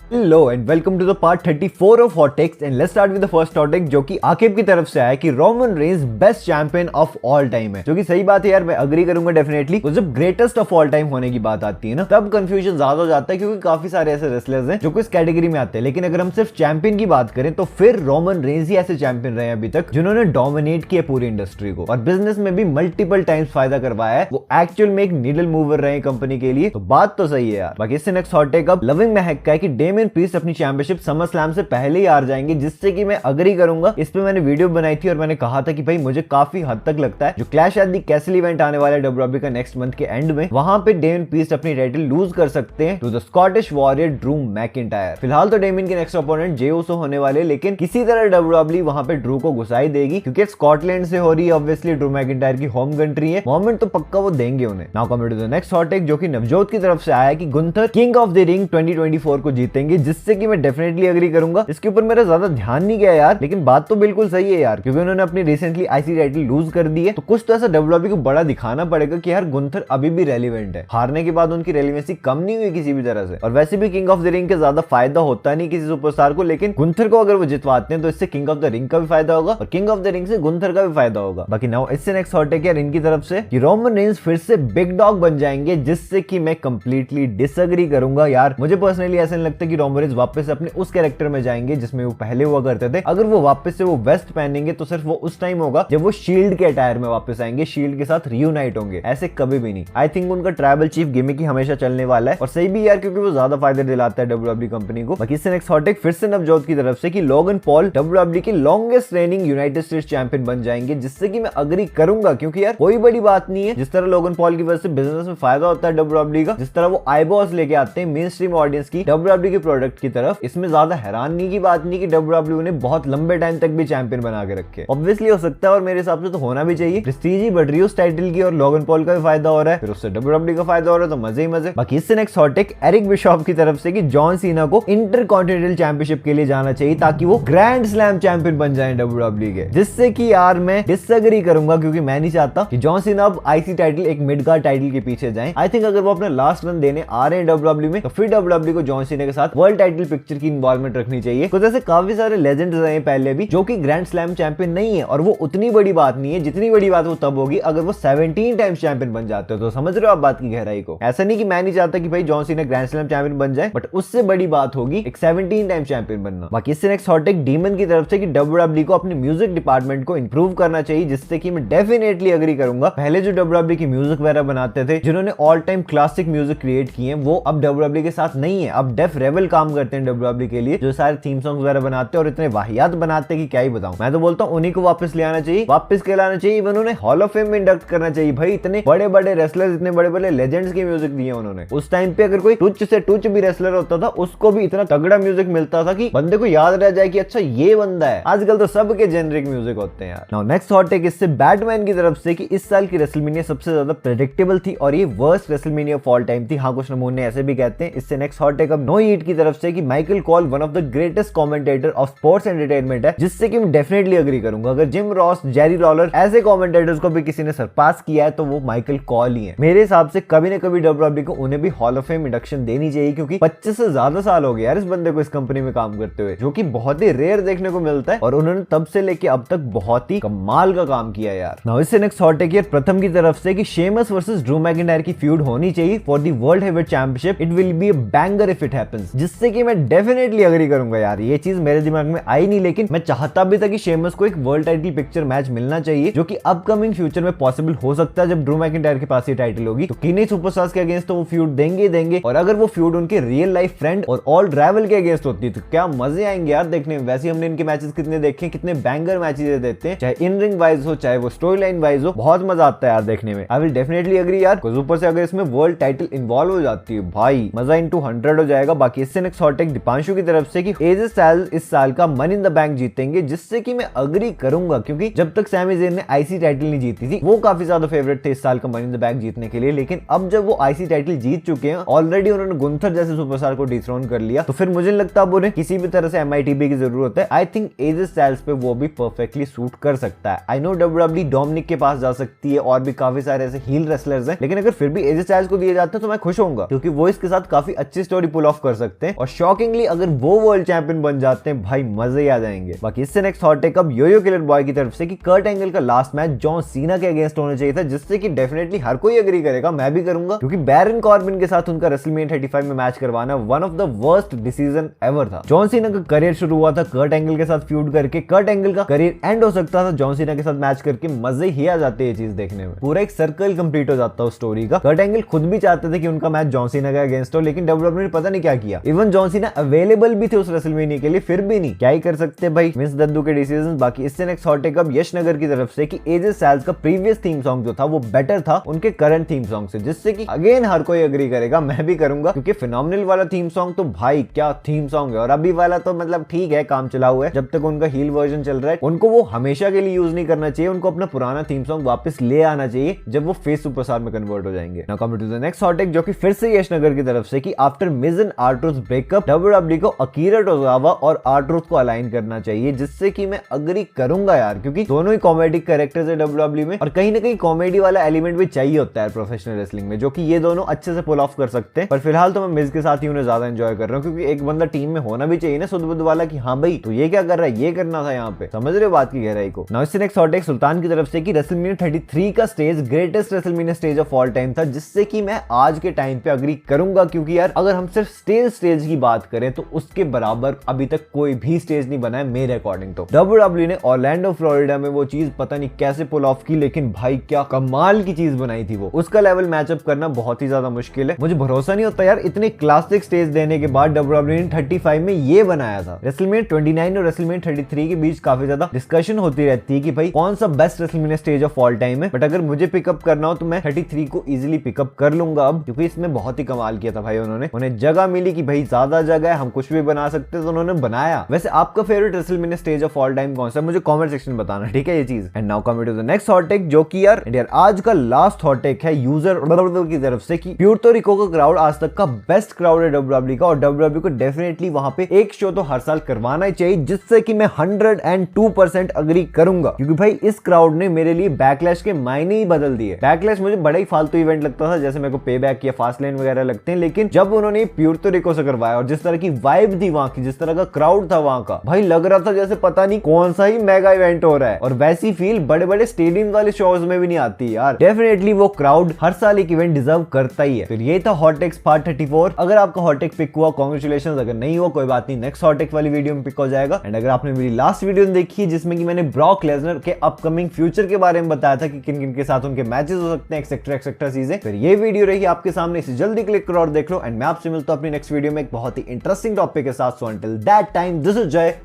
Hello and welcome to the part 34 of hot takes and let's start with the first hot take जो कि आकिब की तरफ से आया कि Roman Reigns best champion of all time है, जो कि सही बात है यार, मैं अग्री करूंगा डेफिनेटली। तो जब ग्रेटेस्ट ऑफ ऑल टाइम होने की बात आती है ना, तब कंफ्यूजन ज्यादा हो जाता है क्योंकि काफी सारे ऐसे रेसलर्स हैं जो कि इस कैटेगरी में आते हैं। लेकिन अगर हम सिर्फ चैंपियन की बात करें तो फिर रोमन रेंस ही ऐसे चैंपियन रहे हैं अभी तक जिन्होंने डोमिनेट किया पूरी इंडस्ट्री को और बिजनेस में भी मल्टीपल टाइम्स फायदा करवाया है। वो एक्चुअल में एक नीडल मूवर रहे कंपनी के लिए, तो बात तो सही है यार। बाकी इससे नेक्स्ट हॉट टेक अब लविंग महक का है कि डेमियन प्रीस्ट अपनी चैंपियनशिप समर स्लैम से पहले ही हार जाएंगे, जिससे कि मैं अग्री करूंगा। इस पे मैंने वीडियो बनाई थी और मैंने कहा था कि भाई मुझे काफी हद तक लगता है जो clash at the castle event आने वाला है डब्ल्यूडब्ल्यूई का नेक्स्ट मंथ के एंड में, वहां पे डेमियन प्रीस्ट अपनी टाइटल लूज कर सकते हैं to the Scottish warrior Drew McIntyre. फिलहाल तो डेमियन के नेक्स्ट ओपोनेंट जे ओसो होने वाले, लेकिन किसी तरह डब्ल्यूडब्ल्यूई वहां पे ड्रू को घुसाई देगी क्योंकि स्कॉटलैंड से हो रही है, ऑब्वियसली ड्रू मैकिंटायर की होम कंट्री है। मोमेंट तो पक्का वो देंगे उन्हें। Now coming to the next hot take जो कि नवजोत की तरफ से आया कि Gunther king of the ring 2024 को जीतेंगे, जिससे कि मैं डेफिनेटली अग्री करूंगा। इसके ऊपर मेरा ज्यादा ध्यान नहीं गया यार, लेकिन बात तो बिल्कुल सही है यार, क्योंकि उन्होंने अपनी रिसेंटली आईसी टाइटल लूज कर दी है, तो कुछ तो ऐसा डब्ल्यूडब्ल्यूई को बड़ा दिखाना पड़ेगा कि यार गुंथर अभी भी रेलिवेंट है। हारने के बाद उनकी रेलिवेंसी कम नहीं हुई किसी भी तरह से, और वैसे भी किंग ऑफ द रिंग के ज्यादा फायदा होता नहीं किसी सुपरस्टार को, लेकिन गुंथर को अगर वो जितवाते हैं तो इससे किंग ऑफ द रिंग का भी फायदा होगा और किंग ऑफ द रिंग से गुंथर का भी फायदा होगा। बाकी नाउ इससे नेक्स्ट हॉट टेक यार इनकी तरफ से कि रोमन रेंस फिर से बिग डॉग बन जाएंगे, जिससे कि मैं कंप्लीटली डिसएग्री करूंगा यार। मुझे पर्सनली ऐसा नहीं लगता कि रोमन रेंस वापस अपने उस कैरेक्टर में जाएंगे जिसमें वो पहले हुआ करते थे। अगर वो वापस से वो वेस्ट पहनेंगे तो सिर्फ वो उस टाइम होगा जब वो शील्ड के अटायर में वापस आएंगे, शील्ड के साथ रियूनाइट होंगे, ऐसे कभी भी नहीं। आई थिंक उनका ट्राइबल चीफ गिमिक ही हमेशा चलने वाला है, और सही भी यार क्योंकि वो ज्यादा फायदे दिलाता है डब्ल्यूडब्ल्यूई कंपनी को। बाकी इससे नेक्स्ट हॉट टेक फिर से नवजोत की तरफ से कि लोगन पॉल डब्ल्यूडब्ल्यूई के longest raining United states champion बन जाएंगे, जिससे कि मैं अग्री करूंगा क्योंकि यार कोई बड़ी बात नहीं है। जिस तरह लोगन पॉल की वजह से बिजनेस में फायदा होता है डब्ल्यूडब्ल्यूई का, जिस तरह वो आईबॉस लेके आते हैं मेन स्ट्रीम ऑडियंस की डब्ल्यूडब्ल्यूई के प्रोडक्ट की तरफ, इसमें ज्यादा हैरानी की बात नहीं कि डब्ल्यूडब्ल्यूई ने बहुत लंबे टाइम तक भी चैंपियन बना के रखे। ऑब्वियसली हो सकता है और मेरे हिसाब से तो होना भी चाहिए, प्रेस्टीज ही बढ़ रही है उस टाइटल की और लोगन पॉल का भी फायदा हो रहा है, फिर उससे डब्ल्यूडब्ल्यूई का फायदा हो रहा है, तो मजे ही मजे। बाकी इससे next hot take Eric Bishop की तरफ से कि जॉन सीना को इंटरकॉन्टिनेंटल चैंपियनशिप के लिए जाना चाहिए ताकि वो ग्रैंड स्लैम चैंपियन बन जाए डब्ल्यूडब्ल्यूई के, जिससे कि यार मैं डिसएग्री करूंगा क्योंकि मैं नहीं चाहता कि जॉन सीना अब आईसी टाइटल एक मिड कार्ड टाइटल के पीछे जाए। आई थिंक अगर वो अपना लास्ट रन देने आ रहे हैं डब्ल्यूडब्ल्यूई में, तो फिर डब्ल्यूडब्ल्यूई को जॉन सीना के साथ वर्ल्ड टाइटल पिक्चर की इन्वॉल्वमेंट रखनी चाहिए। कुछ ऐसे काफी सारे लेजेंड्स रहे पहले भी जो कि ग्रैंड स्लैम चैंपियन नहीं है, और वो उतनी बड़ी बात नहीं है जितनी बड़ी बात वो तब होगी अगर वो 17 टाइम्स चैंपियन बन जाते हो। तो समझ रहे हो आप बात की गहराई को। ऐसा नहीं कि मैं नहीं चाहता कि भाई John Cena grand slam champion बन जाए, बट उससे बड़ी बात होगी एक 17 टाइम्स चैंपियन बनना। बाकी इससे नेक्स्ट हॉट टेक डीमन की तरफ से कि डब्ल्यूडब्ल्यूई को अपने म्यूजिक डिपार्टमेंट को इंप्रूव करना चाहिए, जिससे कि मैं डेफिनेटली अग्री करूंगा। पहले जो डब्ल्यूडब्ल्यूई की म्यूजिक वगैरह बनाते थे, जिन्होंने all time classic music create किए, वो अब डब्ल्यूडब्ल्यूई के साथ नहीं है। अब डेफ रेबल काम करते हैं डब्ल्यूडब्ल्यूई के लिए, जो सारे थीम सॉन्ग वगैरह बनाते हैं और इतने वाहियात बनाते हैं कि क्या ही बताऊं। मैं तो बोलता हूं उन्हीं को वापस ले आना चाहिए, वापस के लाना चाहिए, इवन उन्हें हॉल ऑफ फेम में इंडक्ट करना चाहिए। भाई इतने बड़े बड़े रेसलर्स, इतने बड़े बड़े लेजेंड्स के म्यूजिक दिए उन्होंने। उस टाइम पे अगर कोई टुच से टुच भी रेसलर होता था, उसको भी इतना तगड़ा म्यूजिक मिलता था कि बंदे को याद रह जाए कि अच्छा ये बंदा है। आजकल तो सबके जेनरिक म्यूजिक होते हैं यार। नाउ नेक्स्ट हॉट टेक इससे बैटमैन की तरफ से कि इस साल की रेसलमेनिया सबसे ज्यादा प्रेडिक्टेबल थी और ये worst WrestleMania of all time थी। हाँ, कुछ नमूने ऐसे भी कहते हैं। इससे नेक्स्ट हॉट टेक अब नो हीट की तरफ से कि Michael call one of the greatest commentator of sports entertainment है, जिससे कि मैं डेफिनेटली अग्री करूंगा। अगर जिम रॉस, जेरी लॉलर ऐसे कमेंटेटर्स को भी किसी ने सरपास किया है तो वो माइकल कॉल ही है। मेरे हिसाब से कभी ना कभी डब्ल्यूडब्ल्यूई को उन्हें भी हॉल ऑफ फेम इंडक्शन देनी चाहिए, क्योंकि 25 से ज्यादा साल हो गए यार इस बंदे को इस कंपनी में काम करते हुए, जो कि बहुत ही रेयर देखने को मिलता है, और उन्होंने तब से लेके अब तक बहुत ही कमाल का काम किया यार। नाउ इससे नेक्स्ट हॉट टेक यार प्रथम की तरफ से कि शेमस वर्सेस ड्रू मैकिंटायर की फ्यूड होनी चाहिए for the world heavyweight championship. It will be a banger if it happens, जिससे कि मैं डेफिनेटली अग्री करूंगा यार। ये चीज मेरे दिमाग में आई नहीं, लेकिन मैं चाहता भी था कि शेमस को एक वर्ल्ड टाइटल पिक्चर मैच मिलना चाहिए, जो कि अपकमिंग फ्यूचर में पॉसिबल हो सकता है जब ड्रू मैकिंटायर के पास ये टाइटल होगी। तो किन्हीं सुपरस्टार्स के अगेंस्ट तो वो फ्यूड देंगे, और अगर वो फ्यूड उनके रियल लाइफ फ्रेंड और ऑल राइवल के अगेंस्ट होती है तो क्या मजे आएंगे यार देखने में। वैसे हमने इनके मैचेस कितने देखे, कितने बैंगर मैचेस देते हैं, चाहे इन रिंग वाइज हो चाहे वो स्टोरी लाइन वाइज हो, बहुत मजा आता है यार देखने में। आई विल डेफिनेटली अग्री यार। ऊपर से अगर इसमें वर्ल्ड टाइटल इन्वॉल्व हो जाती है, भाई मजा इनटू 100 हो जाएगा। बाकी इससे नेक्स्ट हॉट टेक दीपांशु की तरफ से कि एजे स्टाइल्स इस साल का मनी इन द बैंक जीतेंगे, जिससे कि मैं अग्री करूंगा, क्योंकि जब तक सैमी ज़ेन ने आईसी टाइटल नहीं जीती थी, वो काफी ज्यादा फेवरेट थे इस साल का मनी इन द बैंक जीतने के लिए। लेकिन अब जब वो आईसी टाइटल जीत चुके हैं, ऑलरेडी उन्होंने गुंथर जैसे सुपरस्टार को डिथ्रोन कर लिया, तो फिर मुझे लगता है अब उन्हें किसी भी तरह से एमआईटीबी की जरूरत है। आई थिंक एजे स्टाइल्स पे वो भी परफेक्टली सूट कर सकता है। आई नो डब्ल्यूडब्ल्यूई डोमिनिक के पास जा सकती है और भी काफी सारे ऐसे हील रेसलर्स हैं, लेकिन अगर फिर भी एजे स्टाइल्स को दिया जाता है तो मैं खुश होऊंगा, क्योंकि वो इसके साथ काफी अच्छी स्टोरी पुल ऑफ कर सकते सकते हैं, और शॉकिंगली अगर वो वर्ल्ड चैंपियन बन जाते हैं भाई मजे ही आ जाएंगे। बाकी इससे नेक्स्ट हॉट टेक अब योयो किलर बॉय की तरफ से कि कर्ट एंगल का लास्ट मैच जॉन सीना के अगेंस्ट होना चाहिए था, जिससे कि डेफिनेटली हर कोई एग्री करेगा, मैं भी करूंगा, क्योंकि बैरन कॉर्बिन के साथ उनका रेसलमेनिया 35 में मैच करवाना one of the worst decision ever था। जॉन सीना का करियर शुरू हुआ था कर्ट एंगल के साथ फ्यूड करके, कर्ट एंगल का करियर एंड हो सकता था जॉन सीना के साथ मैच करके, मजे ही आ जाते ये चीज देखने में, पूरा एक सर्कल कंप्लीट हो जाता उस स्टोरी का। कर्ट एंगल खुद भी चाहते थे कि उनका मैच जॉन सीना के अगेंस्ट हो, लेकिन डब्ल्यूडब्ल्यूई ने पता नहीं क्या किया, इवन जॉन सीना अवेलेबल भी थे उस रेसलमेनिया के लिए, फिर भी नहीं, क्या ही कर सकते भाई, मिस दद्दू के डिसीजन। बाकी इससे नेक्स्ट हॉट टेक अब यश नगर की तरफ से कि एजे स्टाइल्स का प्रीवियस थीम सॉन्ग जो था वो बेटर था उनके करंट थीम सॉन्ग से, जिससे कि अगेन हर कोई एग्री करेगा, मैं भी करूंगा, क्योंकि फिनोमिनल वाला थीम सॉन्ग तो भाई क्या थीम सॉन्ग है, और अभी वाला तो मतलब ठीक है, काम चला हुआ है, जब तक उनका हील वर्जन चल रहा है उनको वो हमेशा के लिए यूज नहीं करना चाहिए, उनको अपना पुराना थीम सॉन्ग वापस ले आना चाहिए जब वो फेस सुपरस्टार में कन्वर्ट हो जाएंगे। Now coming to the next hot take जो कि फिर से यश नगर की तरफ से कि after Miz and R Truth breakup WWE को अकीरा टोजावा और आर्ट्रूथ को अलाइन करना चाहिए, जिससे कि मैं अग्री करूंगा यार, क्योंकि दोनों ही कॉमेडिक कैरेक्टर्स है डब्ल्यूडब्ल्यूई में, और कहीं ना कहीं कॉमेडी वाला एलिमेंट भी चाहिए होता है प्रोफेशनल रेसलिंग में, जो कि ये दोनों अच्छे से पुल ऑफ कर सकते हैं। पर फिलहाल तो मैं मिज के साथ ही उन्हें ज्यादा एंजॉय कर रहा हूँ, क्योंकि एक बंदा टीम में होना भी चाहिए ना सुध बुध वाला, कि हाँ भाई तो ये क्या कर रहा है, ये करना था यहाँ पे, समझ रहे हो बात की गहराई को। नाउ इससे नेक्स्ट हॉट टेक सुल्तान की तरफ से कि रेसलमेनिया 33 का stage greatest WrestleMania stage of all time था, जिससे कि मैं आज के टाइम पे अग्री करूंगा, क्योंकि यार अगर हम सिर्फ स्टेज की बात करें तो उसके बराबर अभी तक कोई भी स्टेज नहीं बना है मेरे अकॉर्डिंग। तो डब्ल्यूडब्ल्यूई ने ऑरलैंडो फ्लोरिडा में वो चीज पता नहीं कैसे पुल ऑफ की, लेकिन भाई क्या कमाल की चीज बनाई थी वो, उसका लेवल मैचअप करना बहुत ही ज्यादा मुश्किल है, मुझे भरोसा नहीं होता यार इतने क्लासिक स्टेज देने के बाद डब्ल्यूडब्ल्यूई ने 35 में ये बनाया था। रेसलमेनिया 29 और रेसलमेनिया 33 के बीच काफी ज्यादा डिस्कशन होती रहती है कि भाई कौन सा best WrestleMania stage of all time है, बट अगर मुझे पिकअप करना हो तो मैं 33 को इजीली पिकअप कर लूंगा अब, क्योंकि इसमें बहुत ही कमाल किया था भाई उन्होंने, उन्हें जगह मिली कि भाई ज्यादा जगह है हम कुछ भी बना सकते हैं, तो उन्होंने बनाया। वैसे आपका favourite WrestleMania stage of all time कौन सा है, मुझे कमेंट सेक्शन में बताना, ठीक है ये चीज। And now coming to the next hot take जो कि यार आज का लास्ट हॉट टेक है यूजर की तरफ से कि प्यूर्तो रिको का क्राउड आज तक का बेस्ट क्राउड है डब्ल्यूडब्ल्यूई का, और डब्ल्यूडब्ल्यूई को डेफिनेटली वहां पे एक शो तो हर साल करवाना ही चाहिए, जिससे कि मैं 102% अग्री करूंगा, क्योंकि भाई इस क्राउड ने मेरे लिए बैकलैश के मायने ही बदल दिए। बैकलैश मुझे बड़ा ही फालतू इवेंट लगता था, जैसे मेरे को पे बैक या फास्ट लाइन वगैरह लगते हैं, लेकिन जब उन्होंने प्यूर्तो रिको से करवाया और जिस तरह की वाइब थी वहां की, जिस तरह का क्राउड था वहां का, भाई लग रहा था जैसे पता नहीं कौन सा ही मेगा इवेंट हो रहा है, और वैसी फील बड़े बड़े स्टेडियम वाले शोज में भी नहीं आती यार। डेफिनेटली वो क्राउड हर साल एक इवेंट डिजर्व करता ही है। फिर ये था हॉट टेक्स पार्ट 34। अगर आपका हॉट टेक पिक हुआ कांग्रेचुलेशंस, अगर नहीं हुआ कोई बात नहीं, नेक्स्ट हॉट टेक वाली वीडियो में पिक हो जाएगा। एंड अगर आपने मेरी लास्ट वीडियो देखी है जिसमें कि मैंने ब्रॉक लेसनर के अपकमिंग फ्यूचर के बारे में बताया था कि किन किन के साथ उनके मैचेस हो सकते हैं, एक्सेट्रा एक्सेट्रा चीजें, फिर ये वीडियो रही आपके सामने, इसे जल्दी क्लिक करो और देख लो। एंड मैं आपसे मिलता हूं अपनी नेक्स्ट वीडियो में एक बहुत ही इंटरेस्टिंग टॉपिक के साथ। So until that time this is जय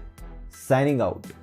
साइनिंग आउट।